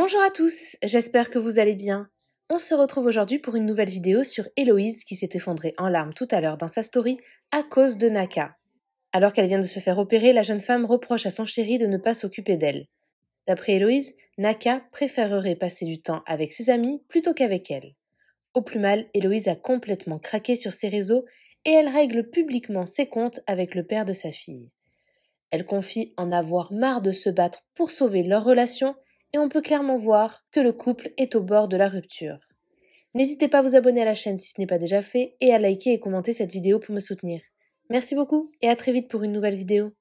Bonjour à tous, j'espère que vous allez bien. On se retrouve aujourd'hui pour une nouvelle vidéo sur Héloïse qui s'est effondrée en larmes tout à l'heure dans sa story à cause de Naka. Alors qu'elle vient de se faire opérer, la jeune femme reproche à son chéri de ne pas s'occuper d'elle. D'après Héloïse, Naka préférerait passer du temps avec ses amis plutôt qu'avec elle. Au plus mal, Héloïse a complètement craqué sur ses réseaux et elle règle publiquement ses comptes avec le père de sa fille. Elle confie en avoir marre de se battre pour sauver leur relation et on peut clairement voir que le couple est au bord de la rupture. N'hésitez pas à vous abonner à la chaîne si ce n'est pas déjà fait et à liker et commenter cette vidéo pour me soutenir. Merci beaucoup et à très vite pour une nouvelle vidéo.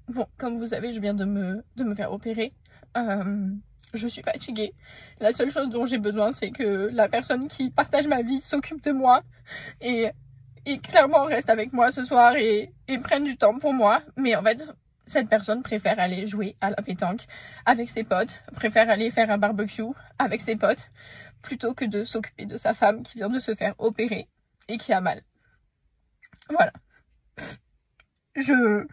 Bon, comme vous savez, je viens de me faire opérer. Je suis fatiguée. La seule chose dont j'ai besoin, c'est que la personne qui partage ma vie s'occupe de moi et clairement reste avec moi ce soir et prenne du temps pour moi. Mais en fait, cette personne préfère aller jouer à la pétanque avec ses potes, préfère aller faire un barbecue avec ses potes, plutôt que de s'occuper de sa femme qui vient de se faire opérer et qui a mal. Voilà. Je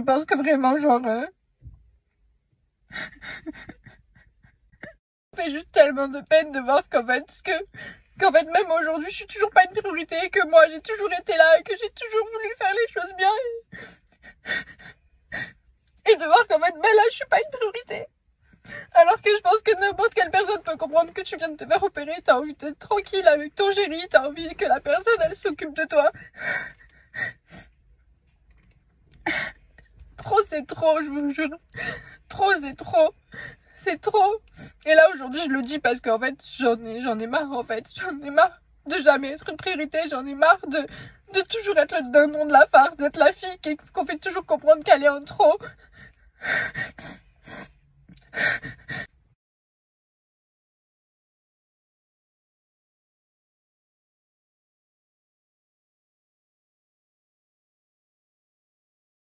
pense que vraiment, genre... ça fait juste tellement de peine de voir qu'en fait même aujourd'hui je suis toujours pas une priorité, que moi j'ai toujours été là et que j'ai toujours voulu faire les choses bien et de voir qu'en fait là je suis pas une priorité, alors que je pense que n'importe quelle personne peut comprendre que tu viens de te faire opérer, t'as envie d'être tranquille avec ton chéri, t'as envie que la personne elle s'occupe de toi. Trop c'est trop, je vous jure, trop c'est trop. C'est trop. Et là aujourd'hui je le dis parce qu'en fait j'en ai marre en fait. J'en ai marre de jamais être une priorité. J'en ai marre de toujours être le dindon de la farce, d'être la fille qu'on fait toujours comprendre qu'elle est en trop.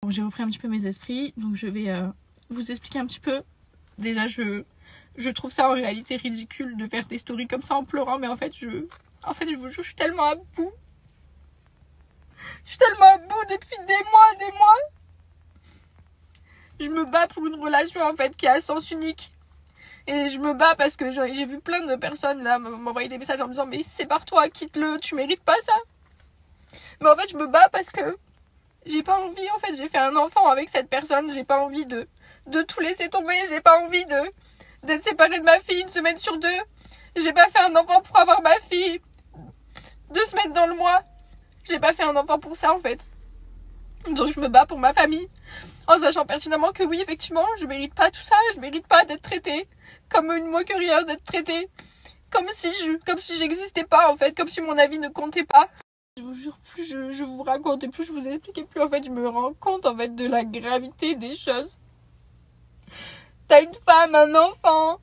Bon, j'ai repris un petit peu mes esprits, donc je vais vous expliquer un petit peu. Déjà je trouve ça en réalité ridicule de faire des stories comme ça en pleurant, mais en fait je vous jure, je suis tellement à bout. Je suis tellement à bout depuis des mois. Je me bats pour une relation en fait qui a un sens unique. Et je me bats parce que j'ai vu plein de personnes là m'envoyer des messages en me disant mais sépare-toi, quitte-le, tu mérites pas ça. Mais en fait je me bats parce que j'ai pas envie, en fait j'ai fait un enfant avec cette personne, j'ai pas envie de tout laisser tomber, j'ai pas envie d'être séparée de ma fille une semaine sur deux. J'ai pas fait un enfant pour avoir ma fille 2 semaines dans le mois. J'ai pas fait un enfant pour ça en fait. Donc je me bats pour ma famille, en sachant pertinemment que oui, effectivement, je mérite pas tout ça, je mérite pas d'être traitée comme une moins que rien, d'être traitée comme si j'existais pas en fait, comme si mon avis ne comptait pas. Je vous jure, plus je vous raconte et plus je vous explique, et plus en fait je me rends compte en fait de la gravité des choses. T'as une femme, un enfant,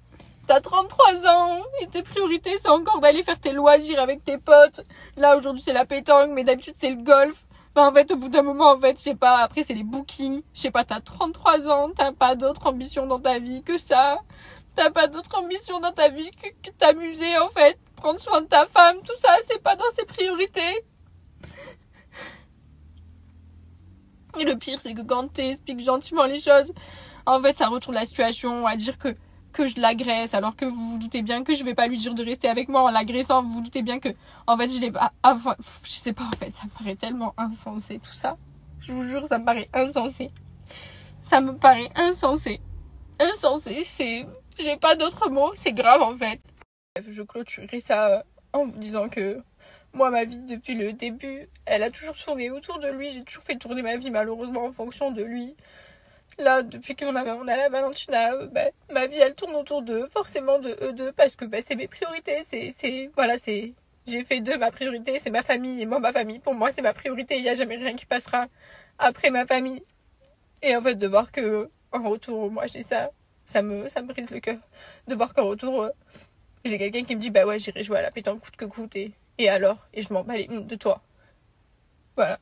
t'as 33 ans et tes priorités c'est encore d'aller faire tes loisirs avec tes potes. Là aujourd'hui c'est la pétanque, mais d'habitude c'est le golf. Enfin, en fait au bout d'un moment en fait je sais pas, après c'est les bookings, je sais pas, t'as 33 ans, t'as pas d'autre ambition dans ta vie que ça. T'as pas d'autre ambition dans ta vie que t'amuser en fait, prendre soin de ta femme, tout ça c'est pas dans ses priorités. Et le pire c'est que quand t'expliques gentiment les choses, en fait ça retourne la situation à dire que je l'agresse, alors que vous vous doutez bien que je vais pas lui dire de rester avec moi en l'agressant. Vous vous doutez bien que en fait je l'ai pas, enfin, je sais pas, en fait ça me paraît tellement insensé tout ça. Je vous jure, ça me paraît insensé. Ça me paraît insensé. C'est... J'ai pas d'autres mots, c'est grave en fait. Je clôturerai ça en vous disant que moi, ma vie depuis le début, elle a toujours tourné autour de lui. J'ai toujours fait tourner ma vie malheureusement en fonction de lui. Là, depuis qu'on a la Valentina, ma vie elle tourne autour d'eux, forcément de eux deux, parce que c'est mes priorités. J'ai fait d'eux ma priorité, c'est ma famille, et moi ma famille, pour moi c'est ma priorité. Il n'y a jamais rien qui passera après ma famille. Et en fait, de voir que en retour, moi j'ai ça. Ça me brise le cœur de voir qu'en retour j'ai quelqu'un qui me dit bah ouais, j'irai jouer à la pétanque coûte que coûte, et alors, et je m'en bats les de toi, voilà.